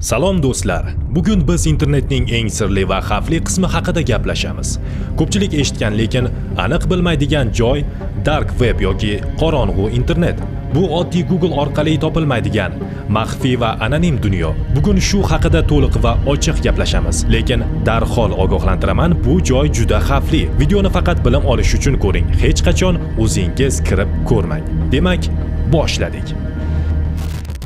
Salom do'stlar. Bugun biz internetning eng sirli va xavfli qismi haqida gaplashamiz. Ko'pchilik eshitgan, lekin aniq bilmaydigan joy dark web yoki qorong'u internet. Bu oddiy Google orqali topilmaydigan, maxfiy va anonim dunyo. Bugun shu haqida to'liq va ochiq gaplashamiz. Lekin darhol ogohlantiraman, bu joy juda xavfli. Videoni faqat bilim olish uchun ko'ring. Hech qachon o'zingiz kirib ko'rmang. Demak, boshladik.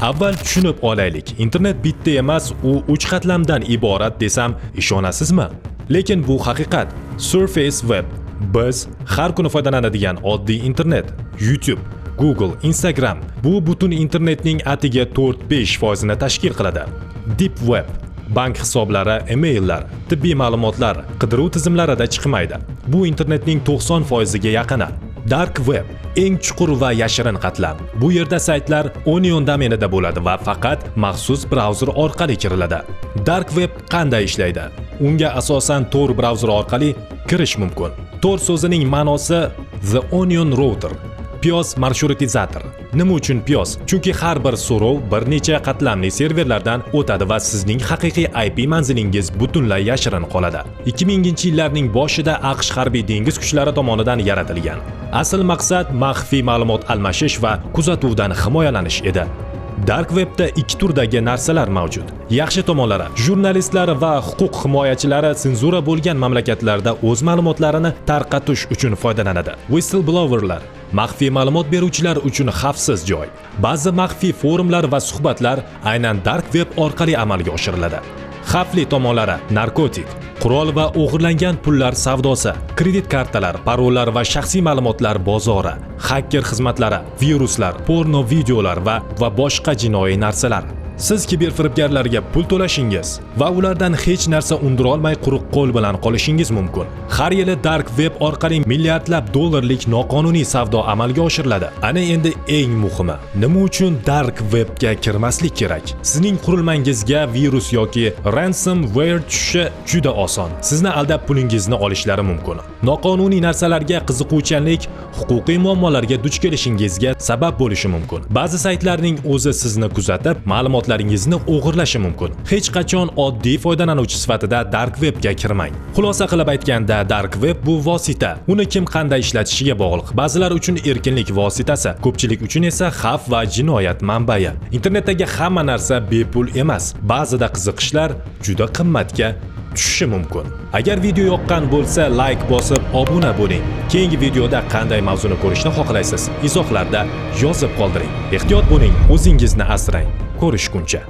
Avval tushunib olaylik. Internet bitta emas, u 3 qatlamdan iborat desam ishonasizmi? Lekin bu haqiqat. Surface Web biz har kuni foydalanadigan oddiy internet. YouTube, Google, Instagram bu butun internetning atiga 4-5% tashkil qiladi. Deep Web bank hisoblari, emaillar, tibbiy ma'lumotlar qidiruv tizimlarida chiqmaydi. Bu internetning 90% ga yaqini. Dark Web eng chuqur va yashirin qatlam. Bu yerda saytlar Onion domenida bo'ladi va faqat maxsus brauzer orqali kiriladi. Dark Web qanday ishlaydi? Unga asosan Tor brauzeri orqali kirish mumkin. Tor so'zining ma'nosi The Onion Router. Piyoz marshrutizator. Nima uchun piyoz? Chunki har bir so'rov bir necha qatlamli serverlardan o'tadi va sizning haqiqiy IP manzilingiz butunlay yashirin qoladi. 2000-yillarning boshida AQSh harbiy dengiz kuchlari tomonidan yaratilgan. Asl maqsad maxfiy ma'lumot almashish va kuzatuvdan himoyalanish edi. Dark Webda ikki turdagi narsalar mavjud. Yaxshi tomonlari, jurnalistlar va huquq himoyachilari senzura bo'lgan mamlakatlarda o'z ma'lumotlarini tarqatish uchun foydalanadi. Whistleblowerlar maxfiy ma'lumot beruvchilar uchun xavfsiz joy. Ba'zi maxfiy forumlar va suhbatlar aynan Dark Web orqali amalga oshiriladi. Xavfli tomonlari: narkotik, qurol va o'g'irlangan pullar savdosi, kredit kartalar, parollar va shaxsiy ma'lumotlar bozori, hacker xizmatlari, viruslar, porno videolar va boshqa jinoiy narsalar. Siz kiberfiribgarlarga pul to'lashingiz va ulardan hech narsa undira olmay quruq qo'l bilan qolishingiz mumkin. Har yili Dark Web orqali milliardlab dollarlik noqonuniy savdo amalga oshiriladi. Ana endi eng muhimi, nima uchun Dark Webga kirmaslik kerak? Sizning qurilmangizga virus yoki ransomware tushishi juda oson. Sizni aldab pulingizni olishlari mumkin. Noqonuniy narsalarga qiziquvchanlik huquqiy muammolarga duch kelishingizga sabab bo'lishi mumkin. Ba'zi saytlarning o'zi sizni kuzatib, ma'lumotlaringizni o'g'irlashi mumkin. Hech qachon oddiy foydalanuvchi sifatida Dark Webga kirmang. Xulosa qilib aytganda, Dark Web bu vosita. Uni kim qanday ishlatishiga bog'liq. Ba'zilar uchun erkinlik vositasi, ko'pchilik uchun esa xavf va jinoyat manbai. Internetdagi hamma narsa bepul emas. Ba'zida qiziqishlar juda qimmatga tushishi mumkin. Agar video yoqqan bo'lsa, like bosib obuna bo'ling. Keyingi videoda qanday mavzuni ko'rishni xohlaysiz? Izohlarda yozib qoldiring. Ehtiyot bo'ling, o'zingizni asrang. Ko'rishguncha.